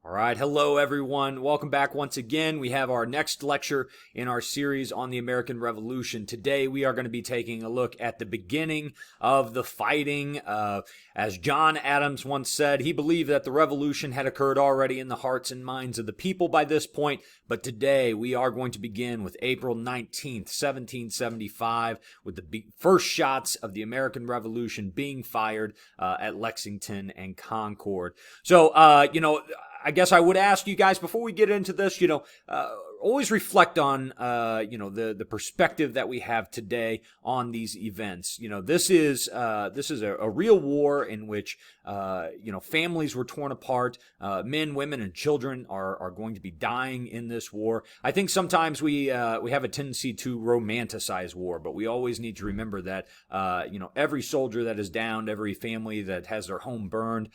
All right, hello everyone. Welcome back once again. We have our next lecture in our series on the American Revolution. Today we are going to be taking a look at the beginning of the fighting. As John Adams once said, he believed that the revolution had occurred already in the hearts and minds of the people by this point, but today we are going to begin with April 19th, 1775, with the first shots of the American Revolution being fired at Lexington and Concord. So, I guess I would ask you guys before we get into this, always reflect on, the perspective that we have today on these events. This is a real war in which, families were torn apart. Men, women, and children are going to be dying in this war. I think sometimes we have a tendency to romanticize war, but we always need to remember that, every soldier that is downed, every family that has their home burned,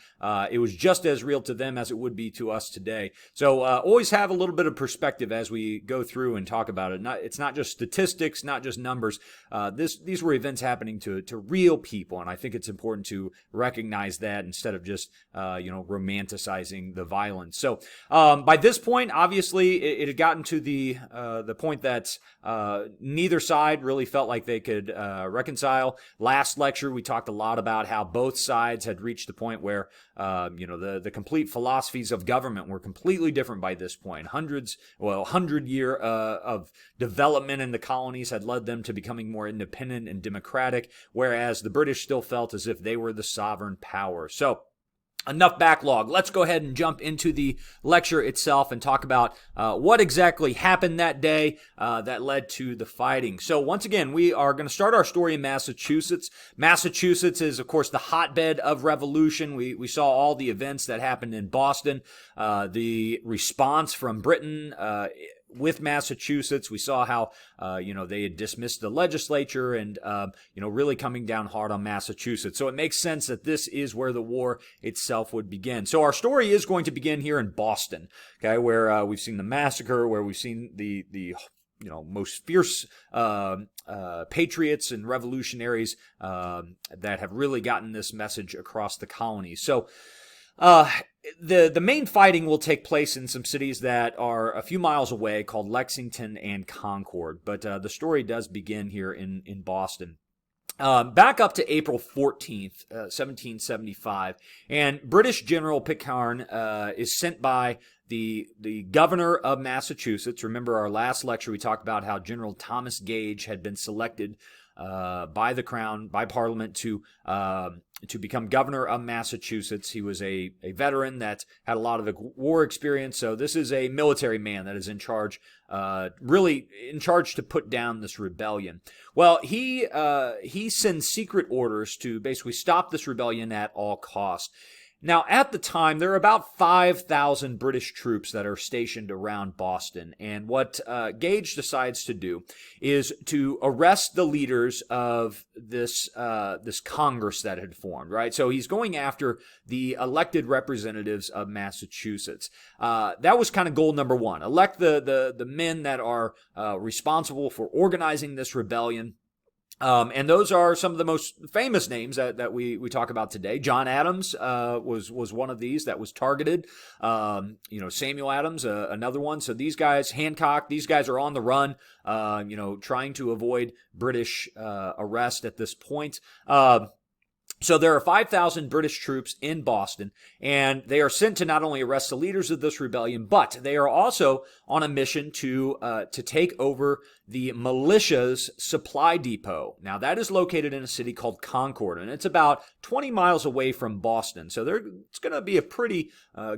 it was just as real to them as it would be to us today. So always have a little bit of perspective as we go through and talk about it. It's not just statistics, not just numbers. These were events happening to real people, and I think it's important to recognize that instead of just romanticizing the violence. So by this point, obviously, it had gotten to the point that neither side really felt like they could reconcile. Last lecture, we talked a lot about how both sides had reached the point where the complete philosophies of government were completely different by this point. 100 year of development in the colonies had led them to becoming more independent and democratic, whereas the British still felt as if they were the sovereign power. So, enough backlog. Let's go ahead and jump into the lecture itself and talk about what exactly happened that day that led to the fighting. So once again, we are going to start our story in Massachusetts. Massachusetts is, of course, the hotbed of revolution. We saw all the events that happened in Boston, the response from Britain with Massachusetts. We saw how, they had dismissed the legislature and, really coming down hard on Massachusetts. So it makes sense that this is where the war itself would begin. So our story is going to begin here in Boston, okay, where we've seen the massacre, where we've seen the most fierce patriots and revolutionaries that have really gotten this message across the colonies. So the main fighting will take place in some cities that are a few miles away called Lexington and Concord, but the story does begin here in Boston. Back up to April 14th, 1775, and British General Pitcairn is sent by the governor of Massachusetts. Remember our last lecture, we talked about how General Thomas Gage had been selected by the Crown, by Parliament, to become governor of Massachusetts. He was a veteran that had a lot of war experience, so this is a military man that is in charge, really in charge to put down this rebellion. Well, he sends secret orders to basically stop this rebellion at all costs. Now, at the time, there are about 5,000 British troops that are stationed around Boston, and what Gage decides to do is to arrest the leaders of this Congress that had formed, right? So he's going after the elected representatives of Massachusetts. That was kind of goal number one. Elect the men that are responsible for organizing this rebellion. And those are some of the most famous names that we talk about today. John Adams was one of these that was targeted. Samuel Adams, another one. So these guys, Hancock, these guys are on the run, trying to avoid British arrest at this point. So there are 5,000 British troops in Boston, and they are sent to not only arrest the leaders of this rebellion, but they are also on a mission to take over the militia's supply depot. Now, that is located in a city called Concord, and it's about 20 miles away from Boston. So it's going to be a pretty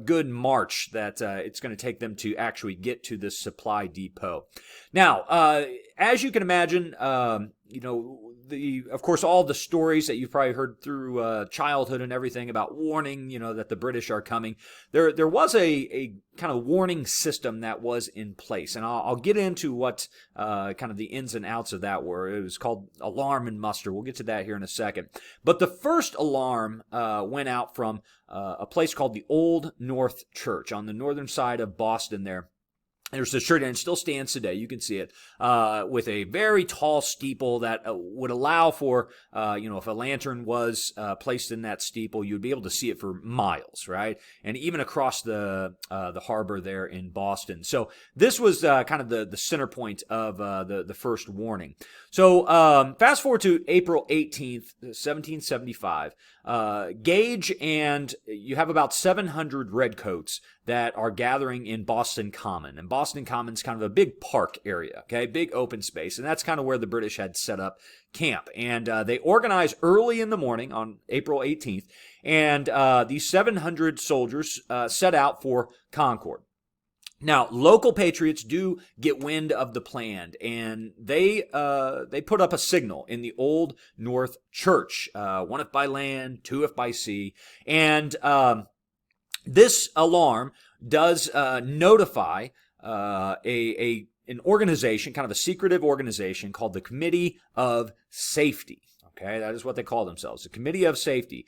good march that it's going to take them to actually get to this supply depot. Now, as you can imagine, of course, all the stories that you've probably heard through childhood and everything about warning, that the British are coming. There was a kind of warning system that was in place, and I'll get into what kind of the ins and outs of that were. It was called alarm and muster. We'll get to that here in a second. But the first alarm went out from a place called the Old North Church on the northern side of Boston there. There's a church, and it still stands today. You can see it with a very tall steeple that would allow for, if a lantern was placed in that steeple, you'd be able to see it for miles, right? And even across the harbor there in Boston. So this was kind of the center point of the first warning. So fast forward to April 18th, 1775. Gage and you have about 700 redcoats that are gathering in Boston Common. And Boston Common's kind of a big park area, okay, big open space. And that's kind of where the British had set up camp. And they organized early in the morning on April 18th. And these 700 soldiers set out for Concord. Now, local patriots do get wind of the plan, and they put up a signal in the Old North Church, one if by land, two if by sea, and this alarm does notify an organization, kind of a secretive organization called the Committee of Safety. Okay, that is what they call themselves, the Committee of Safety.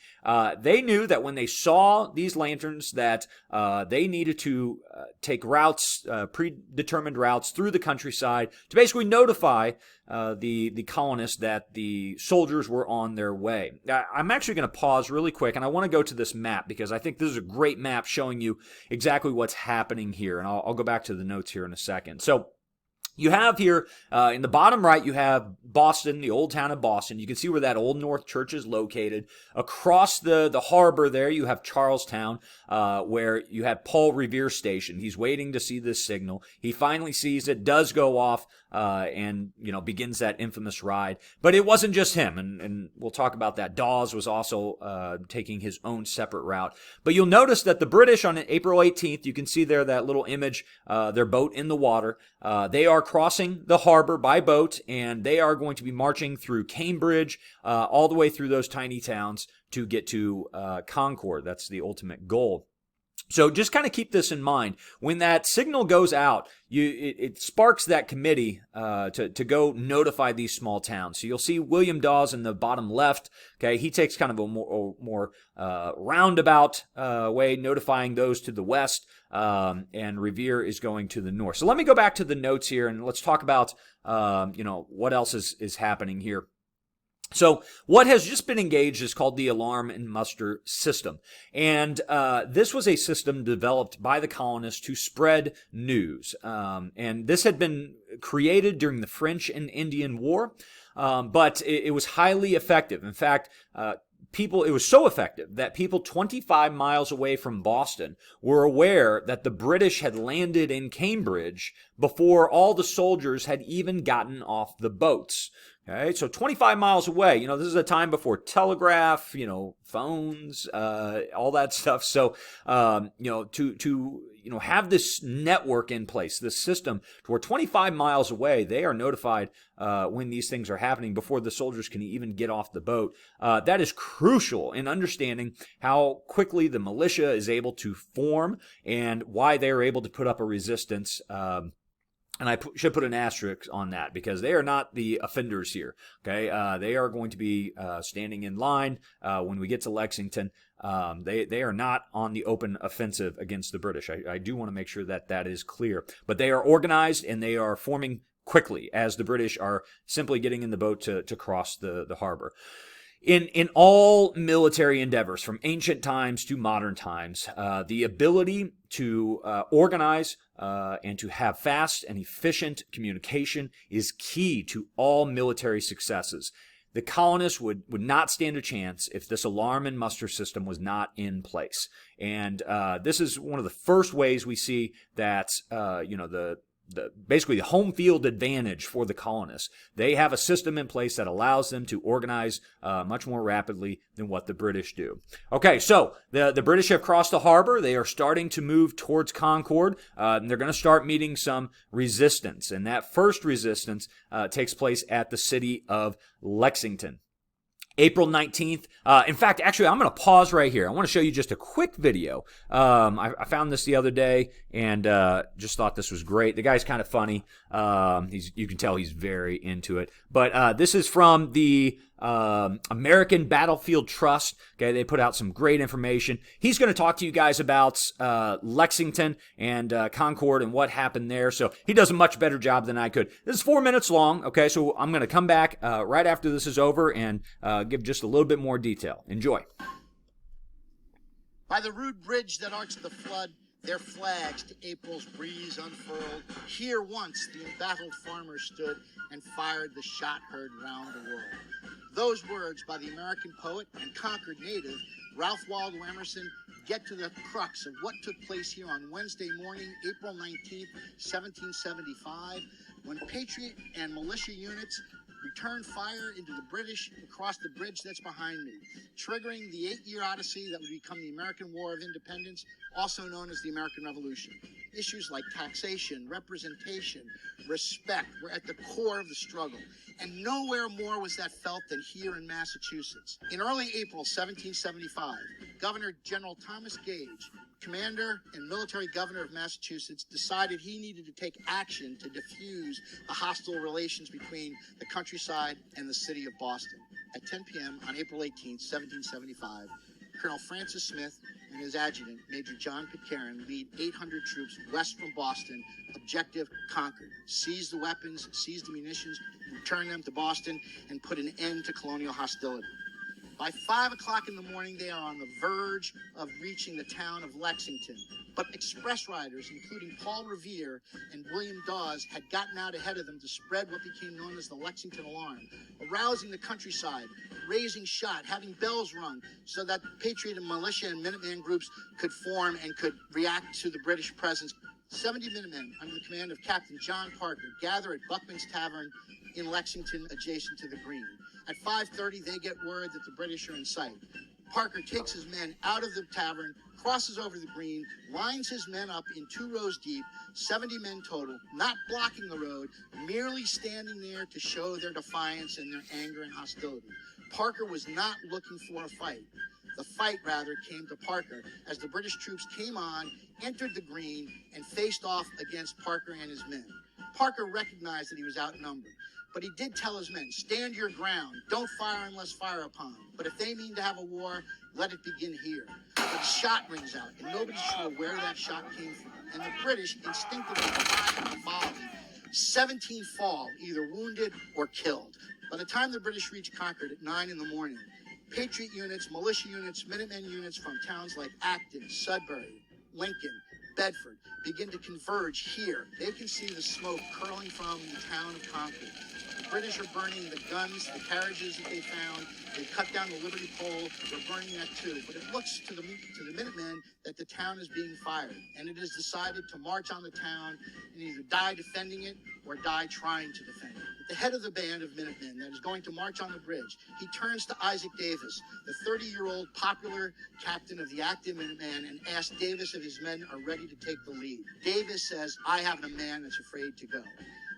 They knew that when they saw these lanterns that they needed to take routes, predetermined routes through the countryside to basically notify the colonists that the soldiers were on their way. I'm actually going to pause really quick, and I want to go to this map because I think this is a great map showing you exactly what's happening here, and I'll go back to the notes here in a second. So you have here, in the bottom right, you have Boston, the old town of Boston. You can see where that Old North Church is located. Across the harbor there, you have Charlestown, where you have Paul Revere stationed. He's waiting to see this signal. He finally sees it, does go off, and begins that infamous ride. But it wasn't just him, and we'll talk about that. Dawes was also taking his own separate route. But you'll notice that the British on April 18th, you can see there that little image, their boat in the water. They are crossing the harbor by boat, and they are going to be marching through Cambridge, all the way through those tiny towns to get to Concord. That's the ultimate goal. So just kind of keep this in mind. When that signal goes out, it sparks that committee to go notify these small towns. So you'll see William Dawes in the bottom left. Okay, he takes kind of a more roundabout way, notifying those to the west, and Revere is going to the north. So let me go back to the notes here, and let's talk about what else is happening here. So what has just been engaged is called the alarm and muster system. And this was a system developed by the colonists to spread news. And this had been created during the French and Indian War, but it was highly effective. In fact, it was so effective that people 25 miles away from Boston were aware that the British had landed in Cambridge before all the soldiers had even gotten off the boats. Okay, so 25 miles away, this is a time before telegraph, phones, all that stuff. So, to have this network in place, this system, to where 25 miles away, they are notified when these things are happening before the soldiers can even get off the boat. That is crucial in understanding how quickly the militia is able to form and why they are able to put up a resistance. And I should put an asterisk on that because they are not the offenders here. Okay, they are going to be standing in line when we get to Lexington. They are not on the open offensive against the British. I do want to make sure that is clear. But they are organized and they are forming quickly as the British are simply getting in the boat to cross the harbor. In all military endeavors, from ancient times to modern times, the ability to organize and to have fast and efficient communication is key to all military successes. The colonists would not stand a chance if this alarm and muster system was not in place. And this is one of the first ways we see that basically the home field advantage for the colonists. They have a system in place that allows them to organize much more rapidly than what the British do. Okay, so the British have crossed the harbor. They are starting to move towards Concord. And they're going to start meeting some resistance. And that first resistance takes place at the city of Lexington. April 19th. In fact, actually, I'm going to pause right here. I want to show you just a quick video. I found this the other day and just thought this was great. The guy's kind of funny. You can tell he's very into it. But this is from the American Battlefield Trust. Okay, they put out some great information. He's going to talk to you guys about Lexington and Concord and what happened there. So he does a much better job than I could. This is 4 minutes long. Okay, so I'm going to come back right after this is over and give just a little bit more detail. Enjoy. By the rude bridge that arched the flood, their flags to April's breeze unfurled. Here once the embattled farmer stood and fired the shot heard round the world. Those words by the American poet and Concord native, Ralph Waldo Emerson, get to the crux of what took place here on Wednesday morning, April 19th, 1775, when Patriot and militia units returned fire into the British across the bridge that's behind me, triggering the 8-year odyssey that would become the American War of Independence, also known as the American Revolution. Issues like taxation, representation, respect were at the core of the struggle, and nowhere more was that felt than here in Massachusetts. In early April 1775, Governor General Thomas Gage, commander and military governor of Massachusetts, decided he needed to take action to diffuse the hostile relations between the countryside and the city of Boston. At 10 p.m. on April 18, 1775, Colonel Francis Smith and his adjutant, Major John Pitcairn, lead 800 troops west from Boston, objective Concord. Seize the weapons, seize the munitions, return them to Boston, and put an end to colonial hostility. By 5 o'clock in the morning, they are on the verge of reaching the town of Lexington. But express riders, including Paul Revere and William Dawes, had gotten out ahead of them to spread what became known as the Lexington Alarm, arousing the countryside, raising shot, having bells rung, so that Patriot and militia and Minuteman groups could form and could react to the British presence. 70 Minutemen, under the command of Captain John Parker, gather at Buckman's Tavern in Lexington, adjacent to the Green. At 5:30, they get word that the British are in sight. Parker takes his men out of the tavern, crosses over the Green, lines his men up in 2 rows deep, 70 men total, not blocking the road, merely standing there to show their defiance and their anger and hostility. Parker was not looking for a fight. The fight, rather, came to Parker as the British troops came on, entered the Green, and faced off against Parker and his men. Parker recognized that he was outnumbered, but he did tell his men, stand your ground, don't fire unless fire upon. But if they mean to have a war, let it begin here. But a shot rings out, and nobody's sure where that shot came from. And the British instinctively fire a volley. 17 fall, either wounded or killed. By the time the British reach Concord at 9 in the morning, Patriot units, militia units, Minutemen units from towns like Acton, Sudbury, Lincoln, Bedford begin to converge here. They can see the smoke curling from the town of Concord. The British are burning the guns, the carriages that they found. They cut down the Liberty Pole. They're burning that too. But it looks to the Minutemen that the town is being fired. And it is decided to march on the town and either die defending it or die trying to defend it. At the head of the band of Minutemen that is going to march on the bridge, he turns to Isaac Davis, the 30-year-old popular captain of the active Minutemen, and asks Davis if his men are ready to take the lead. Davis says, I haven't a man that's afraid to go.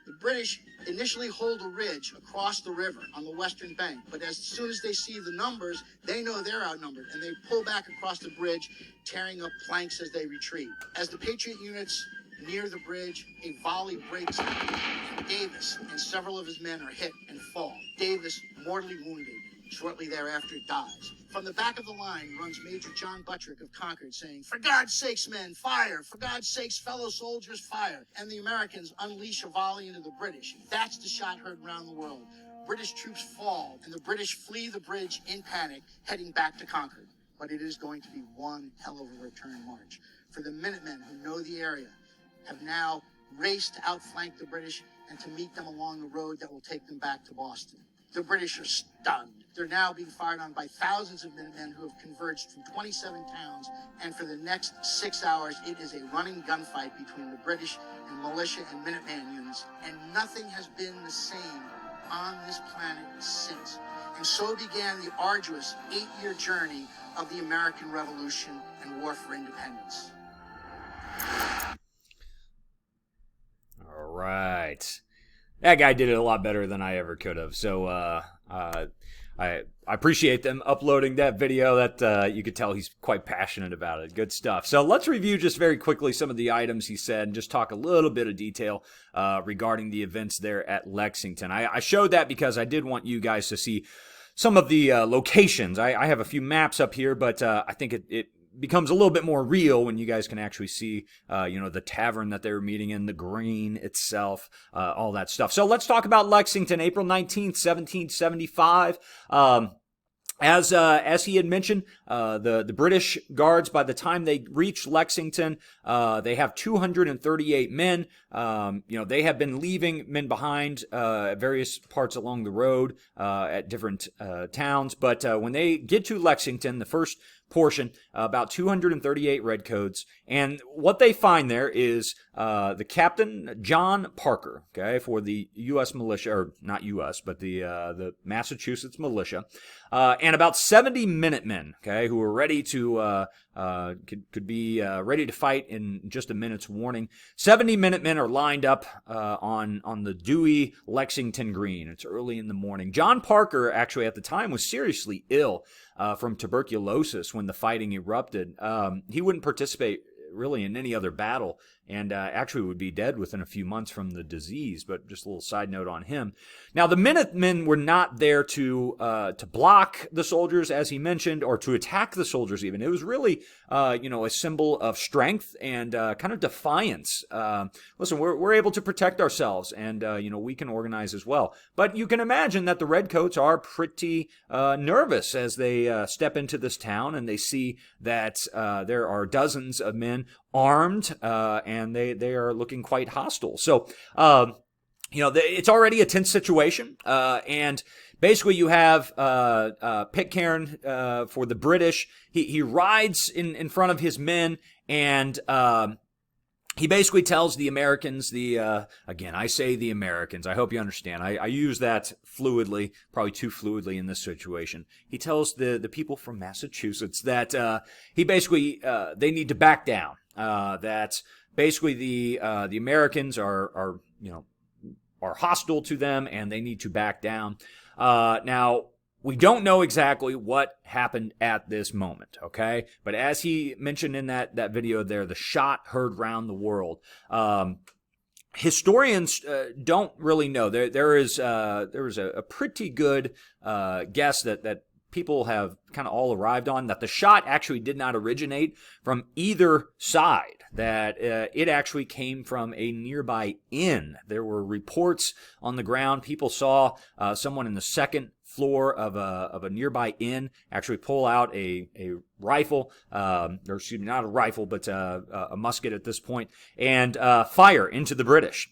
The British initially hold a ridge across the river on the western bank, but as soon as they see the numbers, they know they're outnumbered, and they pull back across the bridge, tearing up planks as they retreat. As the Patriot units near the bridge, a volley breaks out, and Davis and several of his men are hit and fall. Davis mortally wounded. Shortly thereafter, dies. From the back of the line runs Major John Buttrick of Concord saying, for God's sakes, men, fire! For God's sakes, fellow soldiers, fire! And the Americans unleash a volley into the British. That's the shot heard around the world. British troops fall, and the British flee the bridge in panic, heading back to Concord. But it is going to be one hell of a return march. For the Minutemen who know the area have now raced to outflank the British and to meet them along the road that will take them back to Boston. The British are stunned. They're now being fired on by thousands of Minutemen who have converged from 27 towns, and for the next 6 hours, it is a running gunfight between the British and militia and Minuteman units, and nothing has been the same on this planet since. And so began the arduous 8-year journey of the American Revolution and War for Independence. All right. That guy did it a lot better than I ever could have. So I appreciate them uploading that video. That you could tell he's quite passionate about it. Good stuff. So let's review just very quickly some of the items he said and just talk a little bit of detail regarding the events there at Lexington. I showed that because I did want you guys to see some of the locations. I have a few maps up here, but I think it becomes a little bit more real when you guys can actually see, the tavern that they were meeting in, the green itself, all that stuff. So let's talk about Lexington, April 19th, 1775. As he had mentioned, the British guards, by the time they reach Lexington, they have 238 men. They have been leaving men behind at various parts along the road at different towns. But when they get to Lexington, the first portion, about 238 redcoats, and what they find there is the Captain John Parker, okay, for the U.S. militia, or not U.S., but the Massachusetts militia, and about 70 Minutemen, okay, who are ready to could be ready to fight in just a minute's warning. 70 Minutemen are lined up on the dewy Lexington Green. It's early in the morning. John Parker, actually at the time, was seriously ill from tuberculosis when the fighting erupted. He wouldn't participate really in any other battle, and actually would be dead within a few months from the disease. But just a little side note on him. Now, the Minutemen were not there to block the soldiers, as he mentioned, or to attack the soldiers even. It was really, a symbol of strength and kind of defiance. Listen, we're able to protect ourselves, and, we can organize as well. But you can imagine that the Redcoats are pretty nervous as they step into this town, and they see that there are dozens of men armed, and they are looking quite hostile. So, it's already a tense situation, and basically you have Pitcairn for the British. He rides in front of his men, and he basically tells the Americans, again, I say the Americans, I hope you understand. I use that fluidly, probably too fluidly in this situation. He tells the people from Massachusetts that he basically, they need to back down. That basically the Americans are hostile to them, and they need to back down. Now, we don't know exactly what happened at this moment, okay? But as he mentioned in that video there, the shot heard round the world. Historians don't really know. There was a pretty good guess that people have kind of all arrived on, that the shot actually did not originate from either side, that it actually came from a nearby inn. There were reports on the ground. People saw someone in the second floor of a nearby inn actually pull out a rifle, or excuse me, not a rifle, but a musket at this point, and fire into the British.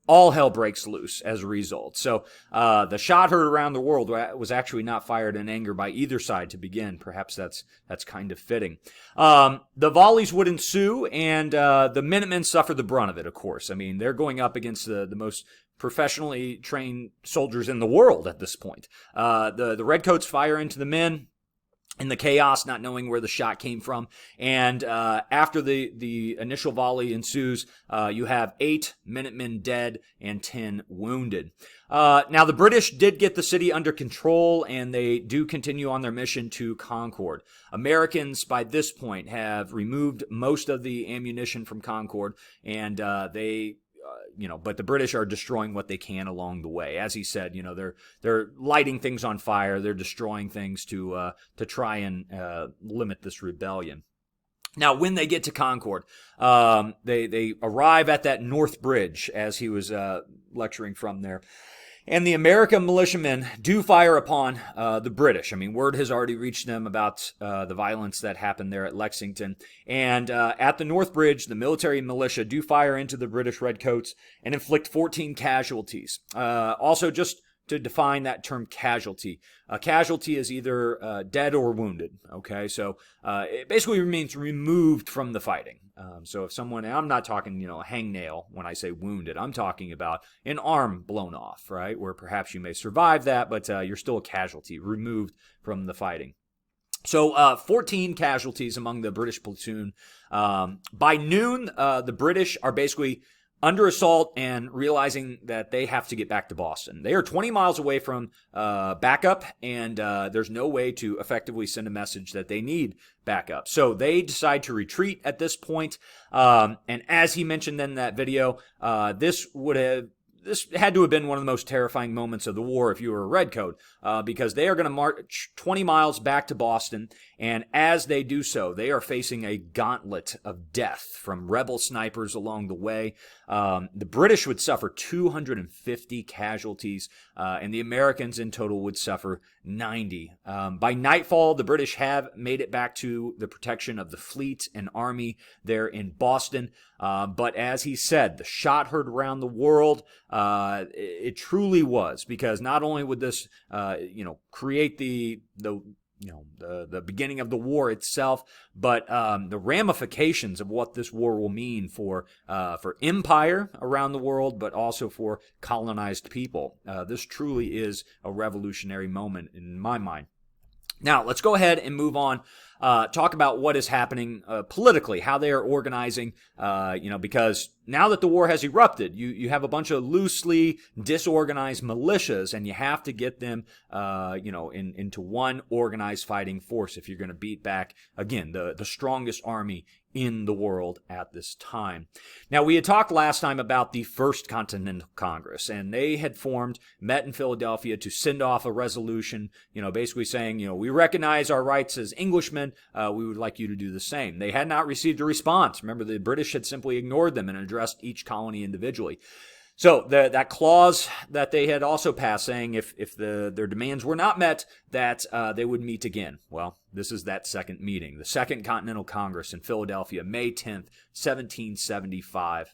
All hell breaks loose as a result. So the shot heard around the world was actually not fired in anger by either side to begin. Perhaps that's kind of fitting. The volleys would ensue, and the Minutemen suffer the brunt of it, of course. I mean, they're going up against the most professionally trained soldiers in the world at this point. The Redcoats fire into the men in the chaos, not knowing where the shot came from. And after the initial volley ensues, you have 8 Minutemen dead and 10 wounded. Now, the British did get the city under control, and they do continue on their mission to Concord. Americans, by this point, have removed most of the ammunition from Concord, and but the British are destroying what they can along the way. As he said, they're lighting things on fire. They're destroying things to try and limit this rebellion. Now, when they get to Concord, they arrive at that North Bridge, as he was lecturing from there. And the American militiamen do fire upon the British. I mean, word has already reached them about the violence that happened there at Lexington. And at the North Bridge, the military militia do fire into the British Redcoats and inflict 14 casualties. Also, just to define that term casualty. A casualty is either dead or wounded, okay? So it basically means removed from the fighting. So if someone, and I'm not talking, a hangnail when I say wounded, I'm talking about an arm blown off, right? Where perhaps you may survive that, but you're still a casualty, removed from the fighting. So 14 casualties among the British platoon. By noon, the British are basically under assault and realizing that they have to get back to Boston. They are 20 miles away from backup, and there's no way to effectively send a message that they need backup. So they decide to retreat at this point. And as he mentioned in that video, this would have this had to have been one of the most terrifying moments of the war if you were a redcoat, because they are going to march 20 miles back to Boston, and as they do so, they are facing a gauntlet of death from rebel snipers along the way. The British would suffer 250 casualties, and the Americans in total would suffer 90. By nightfall, the British have made it back to the protection of the fleet and army there in Boston. But as he said, the shot heard around the world. It truly was, because not only would this, create the beginning of the war itself, but the ramifications of what this war will mean for empire around the world, but also for colonized people. This truly is a revolutionary moment in my mind. Now, let's go ahead and move on. Talk about what is happening politically, how they are organizing, because now that the war has erupted, you have a bunch of loosely disorganized militias, and you have to get them, into one organized fighting force if you're going to beat back, again, the strongest army in the world at this time. Now, we had talked last time about the First Continental Congress, and they had met in Philadelphia to send off a resolution, basically saying, we recognize our rights as Englishmen. We would like you to do the same. They had not received a response. Remember, the British had simply ignored them and addressed each colony individually. So that clause that they had also passed, saying if their demands were not met, that they would meet again. Well, this is that second meeting, the Second Continental Congress in Philadelphia, May 10th, 1775.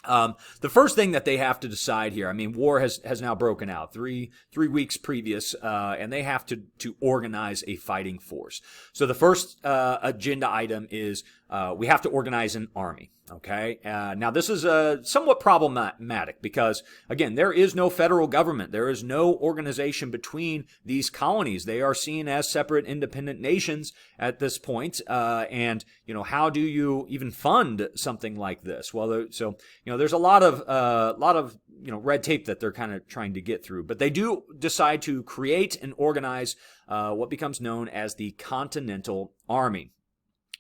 The first thing that they have to decide here, war has now broken out three weeks previous, and they have to organize a fighting force. So the first agenda item is we have to organize an army. Okay. Now this is somewhat problematic because, again, there is no federal government. There is no organization between these colonies. They are seen as separate independent nations at this point. And how do you even fund something like this? Well, there's a lot of red tape that they're kind of trying to get through, but they do decide to create and organize what becomes known as the Continental Army.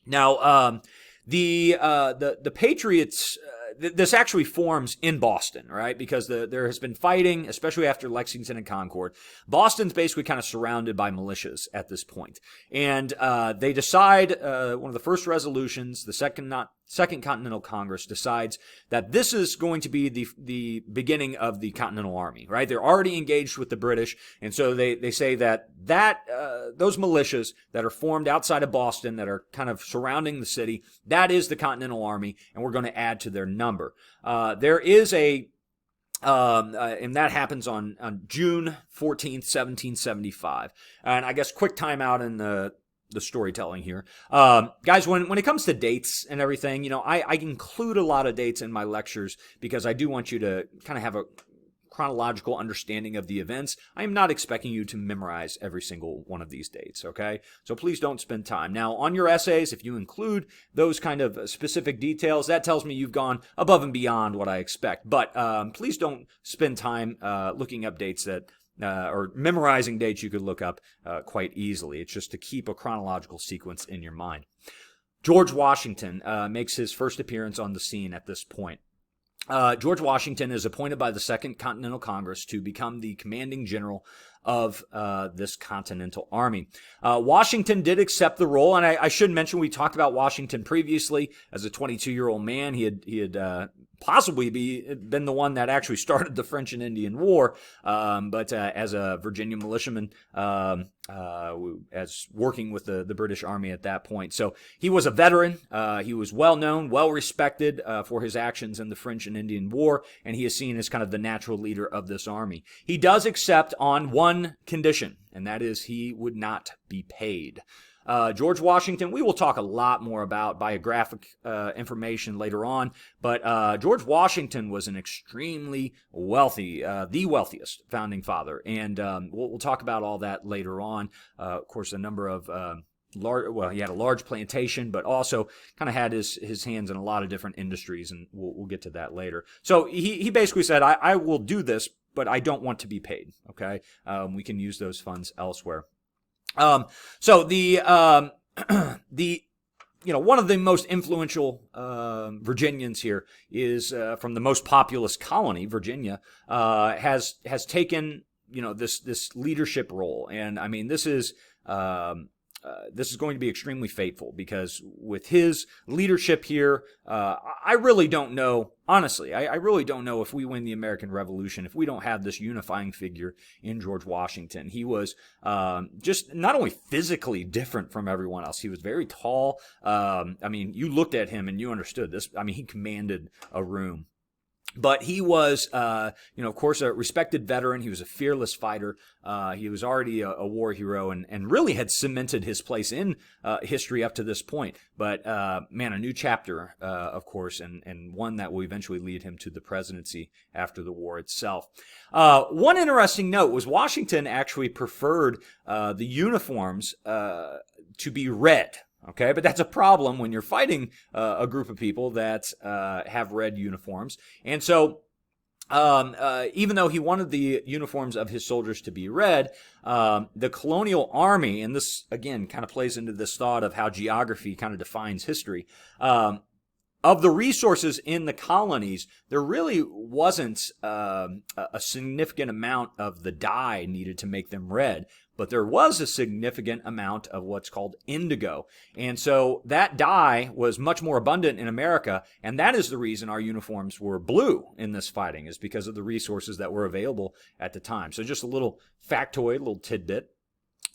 Now, the Patriots, this actually forms in Boston, right? Because there has been fighting, especially after Lexington and Concord. Boston's basically kind of surrounded by militias at this point. And they decide, one of the first resolutions, the Second Continental Congress decides that this is going to be the beginning of the Continental Army, right? They're already engaged with the British, and so they say that those militias that are formed outside of Boston, that are kind of surrounding the city, that is the Continental Army, and we're going to add to their number. There is and that happens on June 14th, 1775. And I guess quick timeout in the storytelling here. Guys, when it comes to dates and everything, I include a lot of dates in my lectures because I do want you to kind of have a chronological understanding of the events. I am not expecting you to memorize every single one of these dates, okay? So please don't spend time. Now, on your essays, if you include those kind of specific details, that tells me you've gone above and beyond what I expect. But please don't spend time looking up dates or memorizing dates you could look up quite easily. It's just to keep a chronological sequence in your mind. George Washington makes his first appearance on the scene at this point. George Washington is appointed by the Second Continental Congress to become the commanding general of this Continental Army. Washington did accept the role, and I should mention we talked about Washington previously as a 22-year-old man. He had possibly been the one that actually started the French and Indian War, but as a Virginia militiaman, as working with the British Army at that point. So he was a veteran. He was well known, well respected for his actions in the French and Indian War, and he is seen as kind of the natural leader of this army. He does accept on one condition, and that is he would not be paid. George Washington, we will talk a lot more about biographic information later on, but George Washington was an extremely wealthy, the wealthiest founding father, and we'll talk about all that later on. Of course, a number of he had a large plantation, but also kind of had his hands in a lot of different industries, and we'll get to that later. So he basically said, I will do this, but I don't want to be paid, okay? We can use those funds elsewhere. So the one of the most influential Virginians here is from the most populous colony, Virginia, has taken this leadership role, and I mean this is going to be extremely fateful, because with his leadership here, I really don't know, honestly, I really don't know if we win the American Revolution if we don't have this unifying figure in George Washington. He was just not only physically different from everyone else, he was very tall. I mean, you looked at him and you understood this. I mean, he commanded a room. But he was, of course, a respected veteran. He was a fearless fighter. He was already a war hero and really had cemented his place in history up to this point. But, man, a new chapter, of course, and one that will eventually lead him to the presidency after the war itself. One interesting note was Washington actually preferred the uniforms to be red. Okay, but that's a problem when you're fighting a group of people that have red uniforms. And so even though he wanted the uniforms of his soldiers to be red, the colonial army, and this, again, kind of plays into this thought of how geography kind of defines history, of the resources in the colonies, there really wasn't a significant amount of the dye needed to make them red. But there was a significant amount of what's called indigo. And so that dye was much more abundant in America, and that is the reason our uniforms were blue in this fighting, is because of the resources that were available at the time. So just a little factoid, a little tidbit.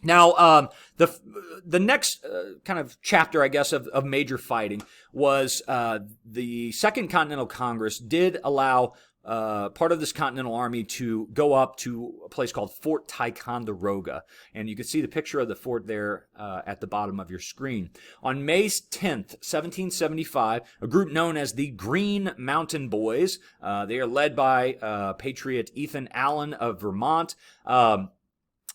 Now, the next kind of chapter, I guess, of major fighting was the Second Continental Congress did allow part of this Continental Army to go up to a place called Fort Ticonderoga. And you can see the picture of the fort there at the bottom of your screen. On May 10th, 1775, a group known as the Green Mountain Boys, they are led by Patriot Ethan Allen of Vermont.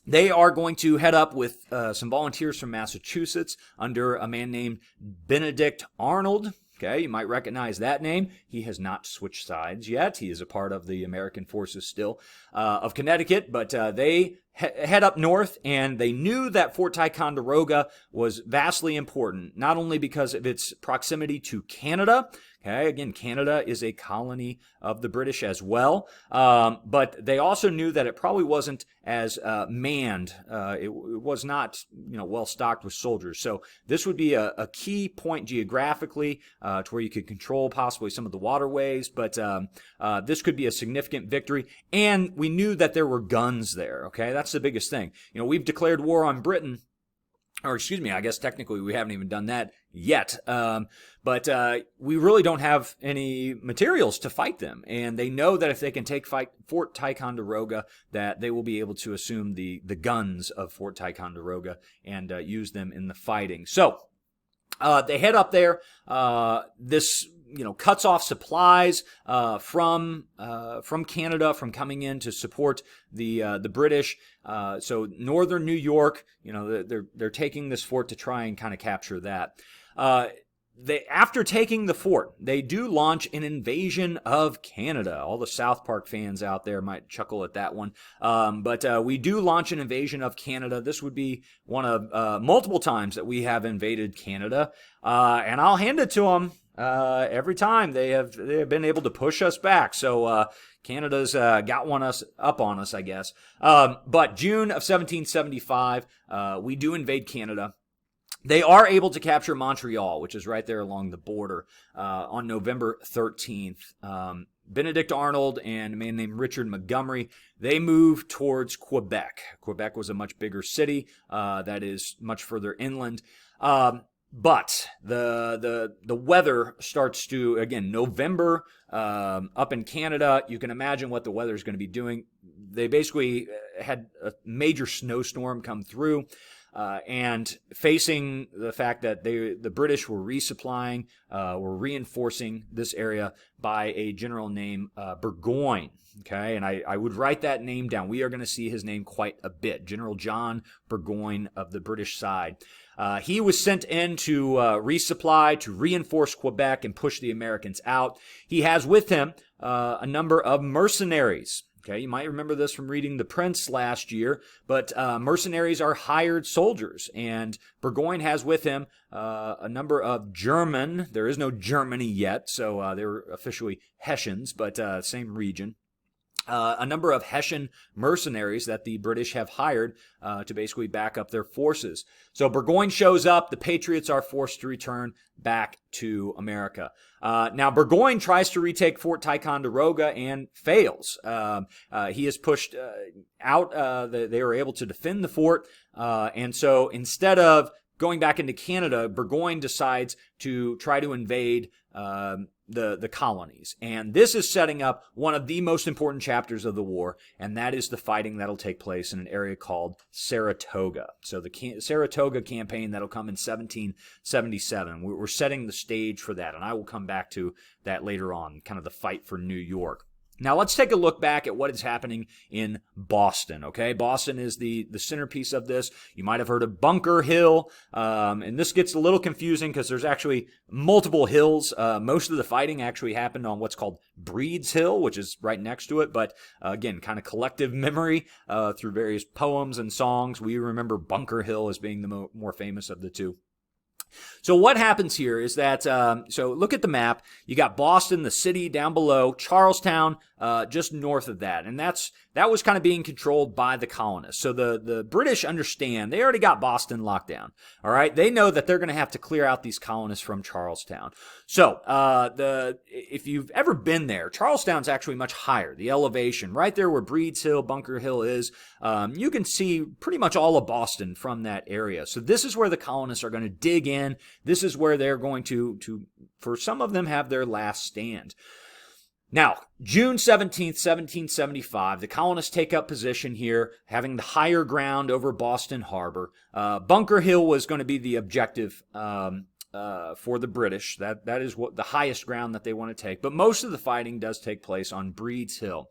They are going to head up with some volunteers from Massachusetts under a man named Benedict Arnold. Okay, you might recognize that name. He has not switched sides yet. He is a part of the American forces still of Connecticut, but they head up north, and they knew that Fort Ticonderoga was vastly important, not only because of its proximity to Canada. Okay, again, Canada is a colony of the British as well, but they also knew that it probably wasn't as manned. It was not, well stocked with soldiers. So this would be a key point geographically to where you could control possibly some of the waterways. But this could be a significant victory, and we knew that there were guns there. Okay, that's the biggest thing. We've declared war on Britain. Or excuse me, I guess technically we haven't even done that yet. But we really don't have any materials to fight them. And they know that if they can fight Fort Ticonderoga, that they will be able to assume the guns of Fort Ticonderoga and use them in the fighting. So they head up there. This cuts off supplies from Canada from coming in to support the British. So northern New York, they're taking this fort to try and kind of capture that. After taking the fort, they do launch an invasion of Canada. All the South Park fans out there might chuckle at that one. But we do launch an invasion of Canada. This would be one of multiple times that we have invaded Canada. And I'll hand it to them. Every time they have been able to push us back. So Canada's got up on us, I guess. But June of 1775, we do invade Canada. They are able to capture Montreal, which is right there along the border, on November 13th. Benedict Arnold and a man named Richard Montgomery, they move towards Quebec. Quebec was a much bigger city that is much further inland. But the weather starts to, again, November up in Canada. You can imagine what the weather is going to be doing. They basically had a major snowstorm come through. And facing the fact that the British were resupplying, were reinforcing this area by a general named Burgoyne. Okay, and I would write that name down. We are going to see his name quite a bit. General John Burgoyne of the British side. He was sent in to resupply, to reinforce Quebec and push the Americans out. He has with him a number of mercenaries. Okay, you might remember this from reading The Prince last year, but mercenaries are hired soldiers, and Burgoyne has with him a number of German, there is no Germany yet, so they're officially Hessians, but same region. A number of Hessian mercenaries that the British have hired to basically back up their forces. So Burgoyne shows up. The Patriots are forced to return back to America. Now, Burgoyne tries to retake Fort Ticonderoga and fails. He is pushed out. They were able to defend the fort. And so instead of going back into Canada, Burgoyne decides to try to invade the colonies. And this is setting up one of the most important chapters of the war, and that is the fighting that'll take place in an area called Saratoga. So the Saratoga campaign that'll come in 1777. We're setting the stage for that, and I will come back to that later on, kind of the fight for New York. Now, let's take a look back at what is happening in Boston, okay? Boston is the centerpiece of this. You might have heard of Bunker Hill, and this gets a little confusing because there's actually multiple hills. Most of the fighting actually happened on what's called Breed's Hill, which is right next to it, but again, kind of collective memory through various poems and songs. We remember Bunker Hill as being the more famous of the two. So what happens here is that, so look at the map. You got Boston, the city down below, Charlestown just north of that. And that was kind of being controlled by the colonists. So the British understand they already got Boston locked down. All right. They know that they're going to have to clear out these colonists from Charlestown. So if you've ever been there, Charlestown's actually much higher. The elevation right there where Breed's Hill, Bunker Hill is, you can see pretty much all of Boston from that area. So this is where the colonists are going to dig in. This is where they're going to, for some of them, have their last stand. Now, June 17th, 1775, the colonists take up position here, having the higher ground over Boston Harbor. Bunker Hill was going to be the objective for the British. That is what the highest ground that they want to take. But most of the fighting does take place on Breed's Hill.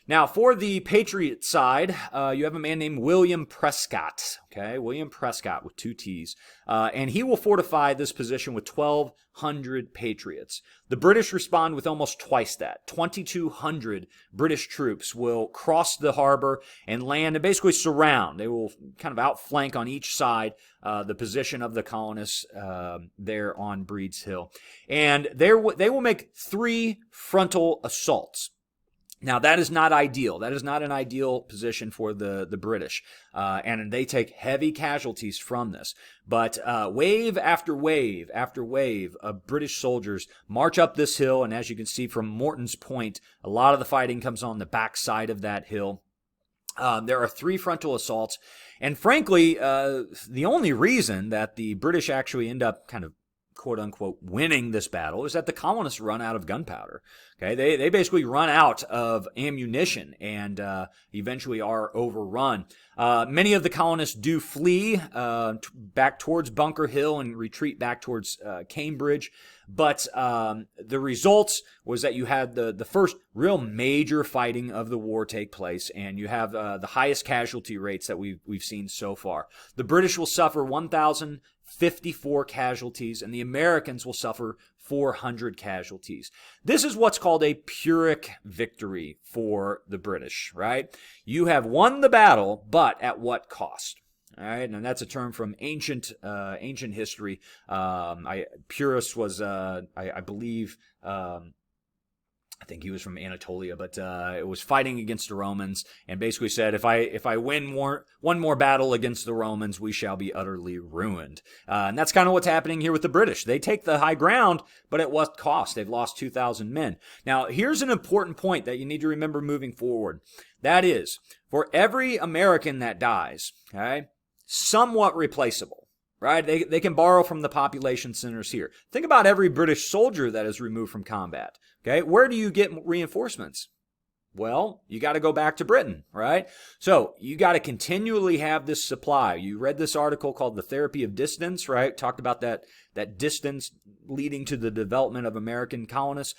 Now, for the Patriot side, you have a man named William Prescott, okay? William Prescott with 2 T's. And he will fortify this position with 1,200 Patriots. The British respond with almost twice that. 2,200 British troops will cross the harbor and land and basically surround. They will kind of outflank on each side the position of the colonists there on Breed's Hill. And they will make 3 frontal assaults. Now, that is not ideal. That is not an ideal position for the British. And they take heavy casualties from this. But wave after wave after wave of British soldiers march up this hill. And as you can see from Morton's Point, a lot of the fighting comes on the back side of that hill. There are 3 frontal assaults. And frankly, the only reason that the British actually end up kind of quote-unquote winning this battle is that the colonists run out of gunpowder. Okay, they basically run out of ammunition and eventually are overrun. Many of the colonists do flee back towards Bunker Hill and retreat back towards Cambridge. But the results was that you had the first real major fighting of the war take place, and you have the highest casualty rates that we've seen so far. The British will suffer 1,054 casualties, and the Americans will suffer 400 casualties. This is what's called a Pyrrhic victory for the British, right? You have won the battle, but at what cost? All right, and that's a term from ancient history. Pyrrhus was, I believe, I think he was from Anatolia, but it was fighting against the Romans, and basically said, if I win one more battle against the Romans, we shall be utterly ruined. And that's kind of what's happening here with the British. They take the high ground, but at what cost? They've lost 2,000 men. Now, here's an important point that you need to remember moving forward. That is, for every American that dies, okay, somewhat replaceable, right? They can borrow from the population centers here. Think about every British soldier that is removed from combat, okay? Where do you get reinforcements? Well, you got to go back to Britain, right? So you got to continually have this supply. You read this article called The Therapy of Distance, right? Talked about that that distance leading to the development of American colonists.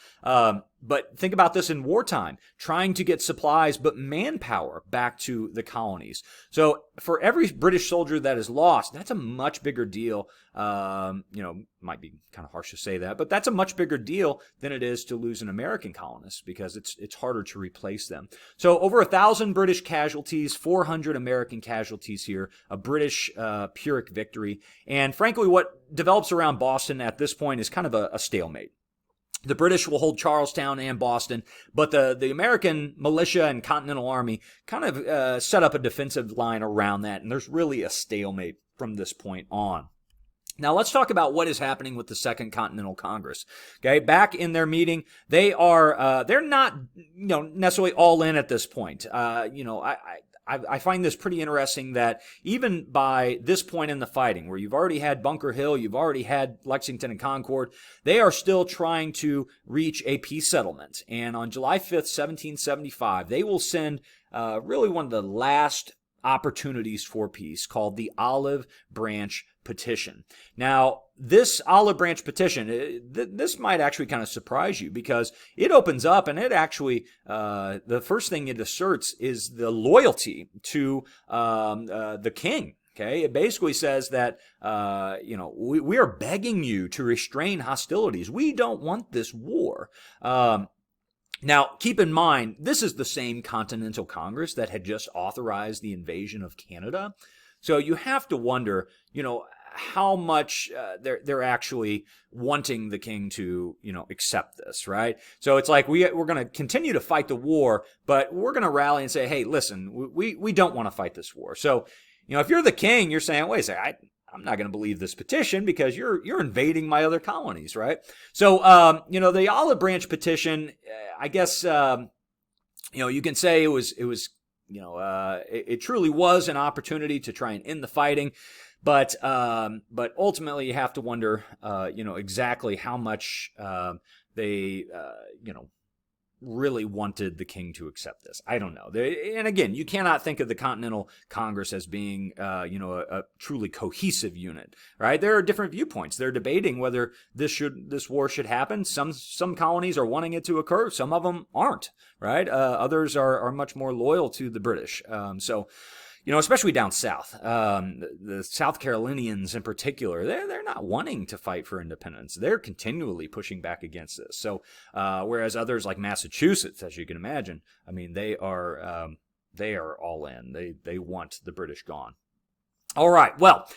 But think about this in wartime, trying to get supplies but manpower back to the colonies. So for every British soldier that is lost, that's a much bigger deal. Might be kind of harsh to say that, but that's a much bigger deal than it is to lose an American colonist, because it's harder to replace them. So over 1,000 British casualties, 400 American casualties here, a British Pyrrhic victory. And frankly, what develops around Boston at this point is kind of a stalemate. The British will hold Charlestown and Boston, but the American militia and Continental Army kind of set up a defensive line around that, and there's really a stalemate from this point on. Now let's talk about what is happening with the Second Continental Congress. Okay, back in their meeting, they're not necessarily all in at this point. I find this pretty interesting that even by this point in the fighting, where you've already had Bunker Hill, you've already had Lexington and Concord, they are still trying to reach a peace settlement. And on July 5th, 1775, they will send really one of the last opportunities for peace, called the Olive Branch Petition. Now, this Olive Branch Petition, this might actually kind of surprise you, because it opens up and it actually, the first thing it asserts is the loyalty to the king. Okay, it basically says that, we are begging you to restrain hostilities. We don't want this war. Now, keep in mind, this is the same Continental Congress that had just authorized the invasion of Canada. So you have to wonder, how much they're actually wanting the king to, accept this, right? So it's like we're going to continue to fight the war, but we're going to rally and say, hey, listen, we don't want to fight this war. So, if you're the king, you're saying, wait a second, I'm not going to believe this petition because you're invading my other colonies, right? So, the Olive Branch Petition, I guess, you can say it truly was an opportunity to try and end the fighting, but ultimately you have to wonder, exactly how much they, really wanted the king to accept this. I don't know. And again, you cannot think of the Continental Congress as being, a truly cohesive unit, right? There are different viewpoints. They're debating whether this war should happen. Some colonies are wanting it to occur. Some of them aren't, right? Others are much more loyal to the British. Especially down south, the South Carolinians in particular, they're not wanting to fight for independence. They're continually pushing back against this. So, whereas others like Massachusetts, as you can imagine, I mean, they are all in. They want the British gone. All right. Well,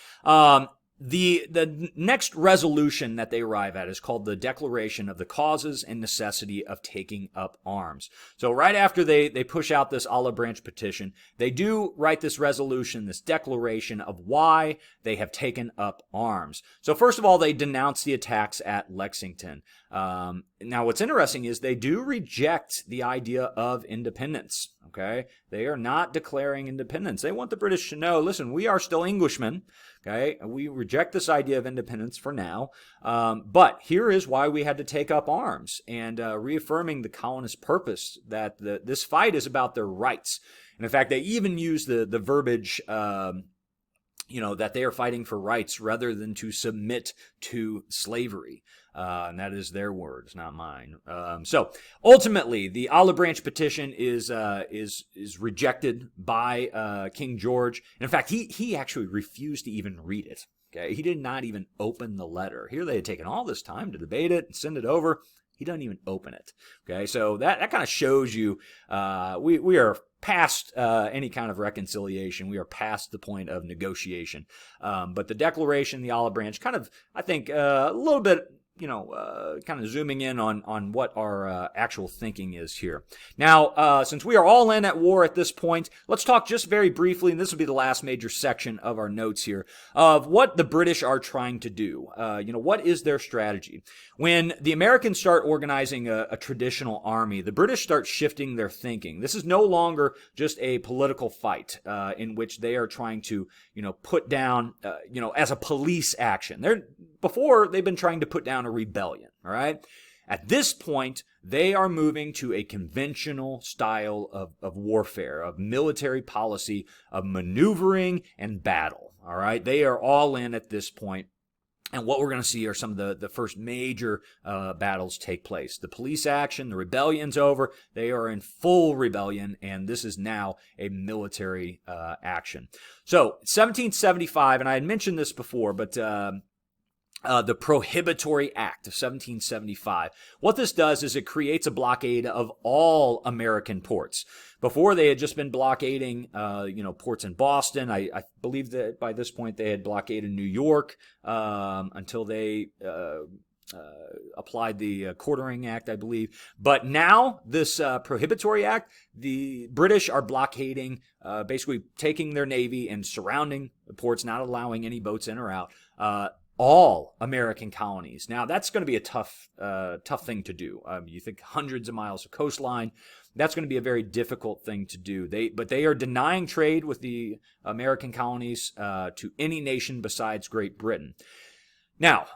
the next resolution that they arrive at is called the Declaration of the Causes and Necessity of Taking Up Arms. So right after they push out this Olive Branch Petition, they do write this resolution, this declaration of why they have taken up arms. So first of all, they denounce the attacks at Lexington. Now, what's interesting is they do reject the idea of independence. Okay, they are not declaring independence. They want the British to know, listen, we are still Englishmen. Okay, we reject this idea of independence for now, but here is why we had to take up arms, and reaffirming the colonists' purpose that this fight is about their rights. And in fact, they even use the verbiage, that they are fighting for rights rather than to submit to slavery. And that is their words, not mine. So ultimately, the Olive Branch Petition is rejected by King George. And in fact, he actually refused to even read it. Okay, he did not even open the letter. Here they had taken all this time to debate it and send it over. He doesn't even open it. Okay, so that kind of shows you we are past any kind of reconciliation. We are past the point of negotiation. But the Declaration, the Olive Branch, kind of, I think, a little bit, kind of zooming in on what our actual thinking is here. Now, since we are all in at war at this point, let's talk just very briefly, and this will be the last major section of our notes here, of what the British are trying to do. What is their strategy? When the Americans start organizing a traditional army, the British start shifting their thinking. This is no longer just a political fight in which they are trying to, put down, as a police action. Before, they've been trying to put down a rebellion, all right? At this point, they are moving to a conventional style of warfare, of military policy, of maneuvering and battle, all right? They are all in at this point. And what we're going to see are some of the first major battles take place. The police action, the rebellion's over. They are in full rebellion, and this is now a military action. So, 1775, and I had mentioned this before, but the Prohibitory Act of 1775. What this does is it creates a blockade of all American ports. Before, they had just been blockading, ports in Boston. I believe that by this point they had blockaded New York until they applied the Quartering Act, I believe. But now, this Prohibitory Act, the British are blockading, basically taking their navy and surrounding the ports, not allowing any boats in or out. All American colonies. Now, that's going to be a tough thing to do. You think hundreds of miles of coastline. That's going to be a very difficult thing to do. But they are denying trade with the American colonies to any nation besides Great Britain. Now,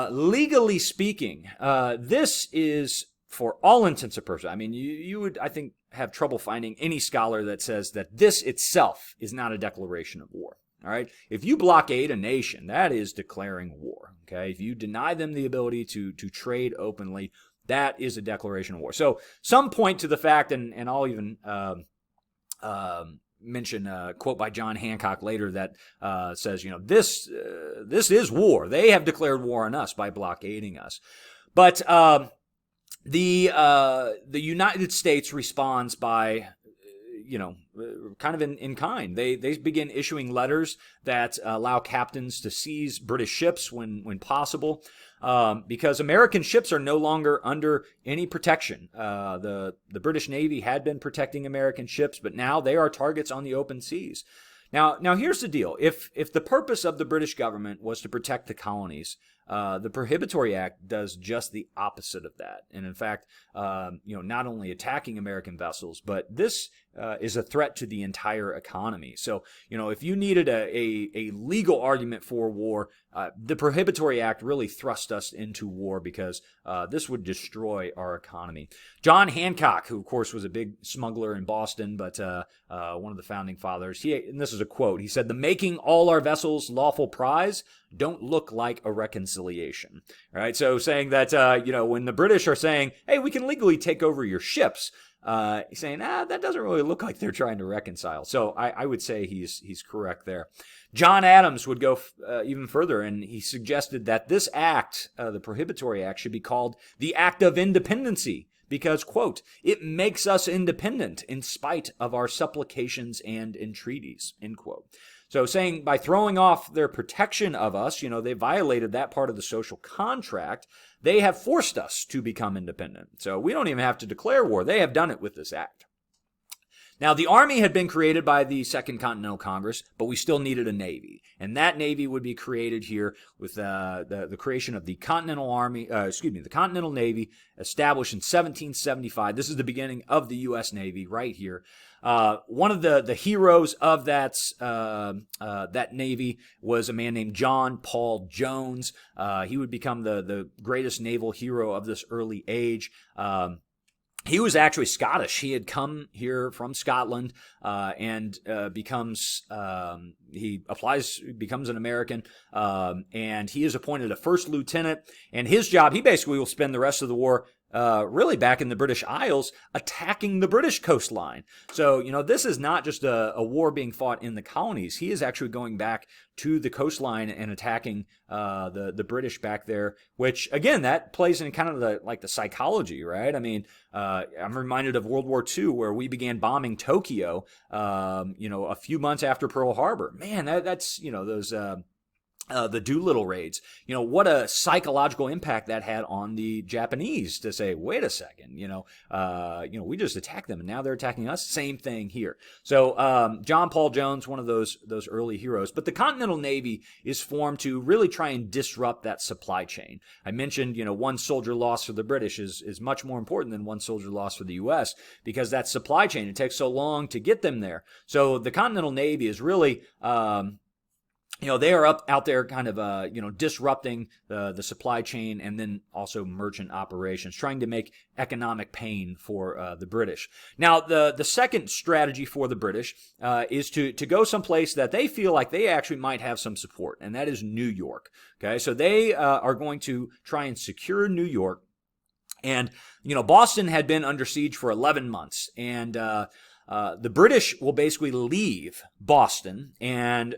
legally speaking, this is, for all intents and purposes, I mean, you would, I think, have trouble finding any scholar that says that this itself is not a declaration of war. All right. If you blockade a nation, that is declaring war. Okay. If you deny them the ability to trade openly, that is a declaration of war. So some point to the fact, and I'll even mention a quote by John Hancock later that says, this is war. They have declared war on us by blockading us. But the United States responds by kind of in kind. They begin issuing letters that allow captains to seize British ships when possible, because American ships are no longer under any protection. The British Navy had been protecting American ships, but now they are targets on the open seas. Now here's the deal. If the purpose of the British government was to protect the colonies, the Prohibitory Act does just the opposite of that. And in fact, not only attacking American vessels, but this is a threat to the entire economy. So, if you needed a legal argument for war, the Prohibitory Act really thrust us into war because this would destroy our economy. John Hancock, who of course was a big smuggler in Boston, but one of the founding fathers, and this is a quote, he said, "The making all our vessels lawful prize don't look like a reconciliation." All right, so saying that, when the British are saying, hey, we can legally take over your ships, he's saying, that doesn't really look like they're trying to reconcile. So I would say he's correct there. John Adams would go even further, and he suggested that this act, the Prohibitory Act, should be called the Act of Independency because, quote, "it makes us independent in spite of our supplications and entreaties," end quote. So saying by throwing off their protection of us, they violated that part of the social contract. They have forced us to become independent. So we don't even have to declare war. They have done it with this act. Now, the Army had been created by the Second Continental Congress, but we still needed a Navy. And that Navy would be created here with the creation of the Continental the Continental Navy, established in 1775. This is the beginning of the U.S. Navy right here. One of the heroes of that Navy was a man named John Paul Jones. He would become the greatest naval hero of this early age. He was actually Scottish. He had come here from Scotland and becomes an American, and he is appointed a first lieutenant. And his job, he basically will spend the rest of the war really back in the British Isles attacking the British coastline. So, this is not just a war being fought in the colonies. He is actually going back to the coastline and attacking the British back there, which, again, that plays in kind of the psychology, right? I mean, I'm reminded of World War II, where we began bombing Tokyo, a few months after Pearl Harbor. Man, that's those... the Doolittle raids, what a psychological impact that had on the Japanese to say, wait a second, we just attacked them and now they're attacking us. Same thing here. So, John Paul Jones, one of those early heroes, but the Continental Navy is formed to really try and disrupt that supply chain. I mentioned, one soldier lost for the British is much more important than one soldier lost for the U.S. because that supply chain, it takes so long to get them there. So the Continental Navy is really, they are out there kind of, disrupting the supply chain and then also merchant operations, trying to make economic pain for the British. Now, the second strategy for the British is to go someplace that they feel like they actually might have some support, and that is New York. Okay, so they are going to try and secure New York. And, Boston had been under siege for 11 months, and the British will basically leave Boston and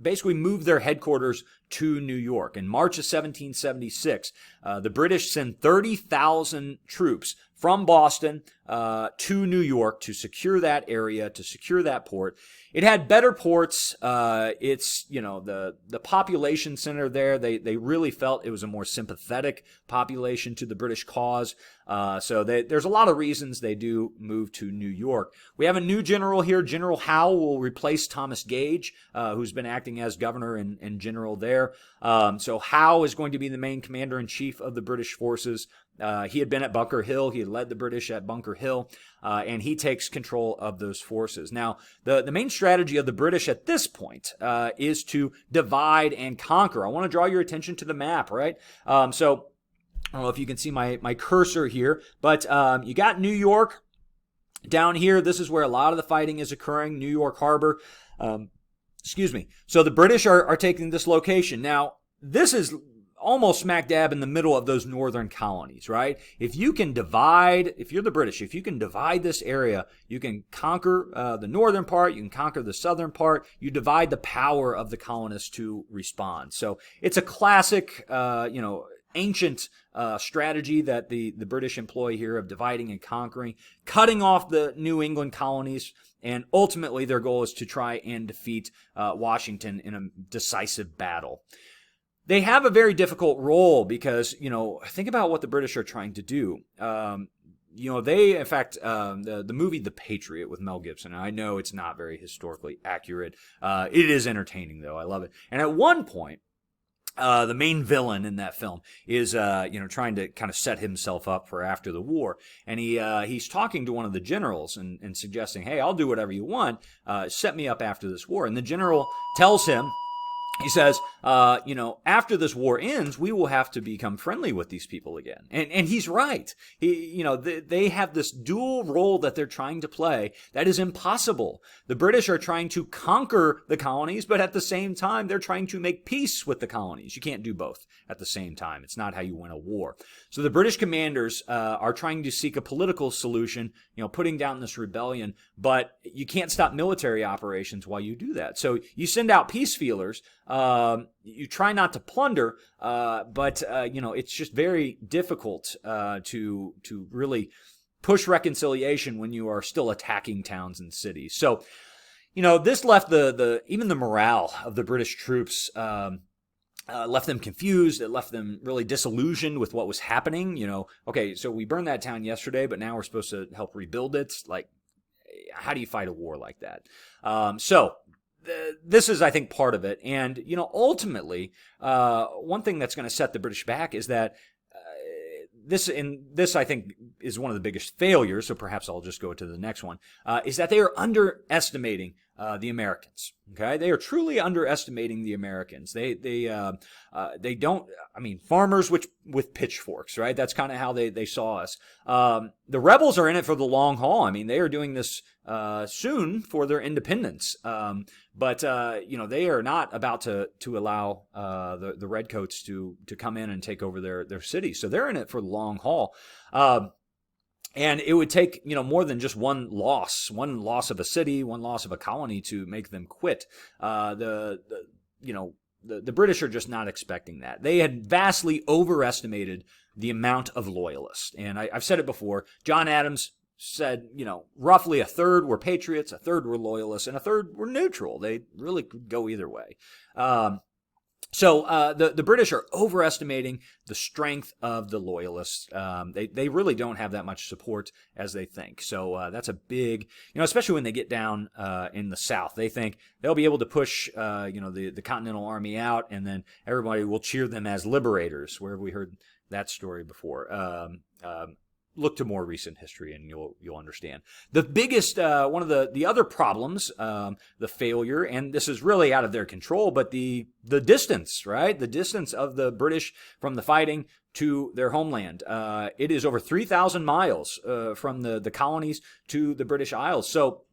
basically moved their headquarters to New York. In March of 1776, the British send 30,000 troops from Boston to New York to secure that area, to secure that port. It had better ports. It's, the population center there, they really felt it was a more sympathetic population to the British cause. So there's a lot of reasons they do move to New York. We have a new general here. General Howe will replace Thomas Gage, who's been acting as governor and general there. So Howe is going to be the main commander-in-chief of the British forces. He had been at Bunker Hill. He had led the British at Bunker Hill, and he takes control of those forces. Now, the main strategy of the British at this point is to divide and conquer. I want to draw your attention to the map, right? So I don't know if you can see my cursor here, but you got New York down here. This is where a lot of the fighting is occurring, New York Harbor. Excuse me. So the British are taking this location. Now, this is almost smack dab in the middle of those northern colonies, right? If you're the British, if you can divide this area, you can conquer the northern part, you can conquer the southern part, you divide the power of the colonists to respond. So it's a classic, ancient strategy that the British employ here of dividing and conquering, cutting off the New England colonies, and ultimately their goal is to try and defeat Washington in a decisive battle. They have a very difficult role because, think about what the British are trying to do. They, in fact, the movie The Patriot with Mel Gibson, and I know it's not very historically accurate. It is entertaining, though. I love it. And at one point, the main villain in that film is, trying to kind of set himself up for after the war. And he's talking to one of the generals and suggesting, hey, I'll do whatever you want. Set me up after this war. And the general tells him, he says, after this war ends, we will have to become friendly with these people again. And he's right. They have this dual role that they're trying to play that is impossible. The British are trying to conquer the colonies, but at the same time, they're trying to make peace with the colonies. You can't do both at the same time. It's not how you win a war. So the British commanders are trying to seek a political solution, putting down this rebellion, but you can't stop military operations while you do that. So you send out peace feelers. You try not to plunder, but it's just very difficult to really push reconciliation when you are still attacking towns and cities. So, this left even the morale of the British troops. Left them confused. It left them really disillusioned with what was happening. Okay, so we burned that town yesterday, but now we're supposed to help rebuild it. Like, how do you fight a war like that? This is, I think, part of it. And, ultimately, one thing that's going to set the British back is that this, I think, is one of the biggest failures, so perhaps I'll just go to the next one, is that they are underestimating the Americans. Okay, they are truly underestimating the Americans. They don't. I mean, farmers with pitchforks, right? That's kind of how they saw us. The rebels are in it for the long haul. I mean, they are doing this soon for their independence. But they are not about to allow the redcoats to come in and take over their city. So they're in it for the long haul. And it would take, more than just one loss of a city, one loss of a colony to make them quit. The British are just not expecting that. They had vastly overestimated the amount of loyalists. And I've said it before, John Adams said, roughly a third were patriots, a third were loyalists, and a third were neutral. They really could go either way. So the British are overestimating the strength of the loyalists. They really don't have that much support as they think. So that's a big, especially when they get down in the South. They think they'll be able to push, the Continental Army out, and then everybody will cheer them as liberators. Where have we heard that story before? look to more recent history and you'll understand. The biggest, one of the other problems, the failure, and this is really out of their control, but the distance, right? The distance of the British from the fighting to their homeland. It is over 3,000 miles from the colonies to the British Isles. So,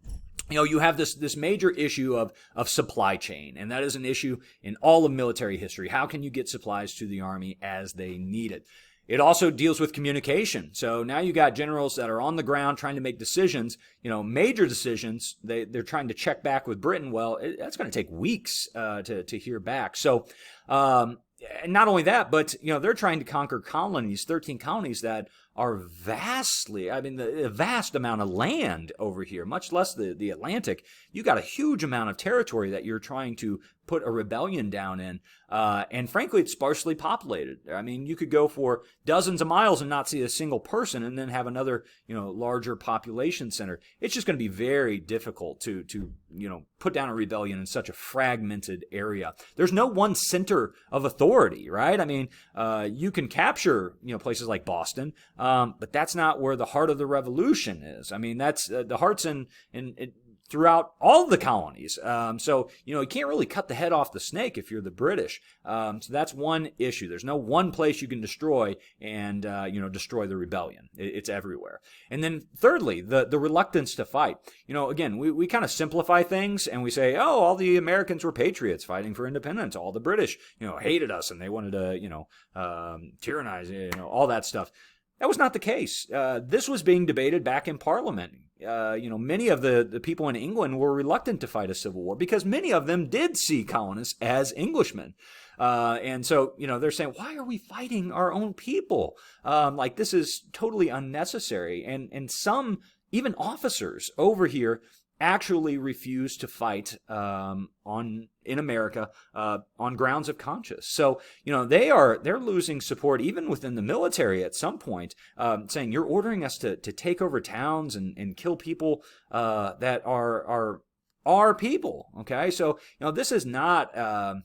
you have this major issue of supply chain, and that is an issue in all of military history. How can you get supplies to the army as they need it? It also deals with communication. So now you got generals that are on the ground trying to make decisions, major decisions. They're trying to check back with Britain. Well, that's going to take weeks to hear back. So, and not only that, but they're trying to conquer colonies, 13 colonies that are a vast amount of land over here, much less the Atlantic. You got a huge amount of territory that you're trying to put a rebellion down in. And frankly, it's sparsely populated. I mean, you could go for dozens of miles and not see a single person and then have another, larger population center. It's just going to be very difficult to put down a rebellion in such a fragmented area. There's no one center of authority, right? I mean, you can capture, places like Boston, but that's not where the heart of the revolution is. I mean, that's the heart's in throughout all the colonies. So, you can't really cut the head off the snake if you're the British. So that's one issue. There's no one place you can destroy and, destroy the rebellion. It's everywhere. And then thirdly, the reluctance to fight. Again, we kind of simplify things and we say, oh, all the Americans were patriots fighting for independence. All the British, hated us and they wanted to, tyrannize, all that stuff. That was not the case. This was being debated back in Parliament. Many of the people in England were reluctant to fight a civil war because many of them did see colonists as Englishmen. And so, they're saying, why are we fighting our own people? This is totally unnecessary. And some, even officers over here, actually refuse to fight in America on grounds of conscience. So they're losing support even within the military at some point, saying you're ordering us to take over towns and kill people that are our people. Okay, so this is not a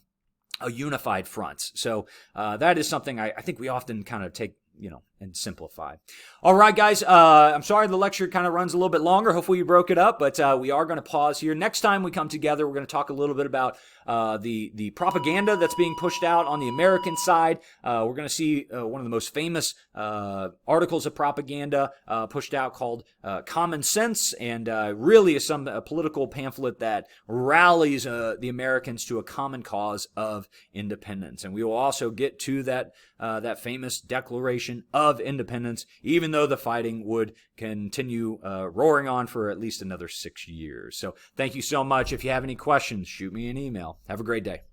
unified front. So that is something I think we often kind of take and simplify. All right, guys, I'm sorry the lecture kind of runs a little bit longer. Hopefully you broke it up, but we are going to pause here. Next time we come together, we're going to talk a little bit about the propaganda that's being pushed out on the American side. We're going to see one of the most famous articles of propaganda pushed out called Common Sense, and really is a political pamphlet that rallies the Americans to a common cause of independence. And we will also get to that famous Declaration of Independence, even though the fighting would continue roaring on for at least another 6 years. So thank you so much. If you have any questions, shoot me an email. Have a great day.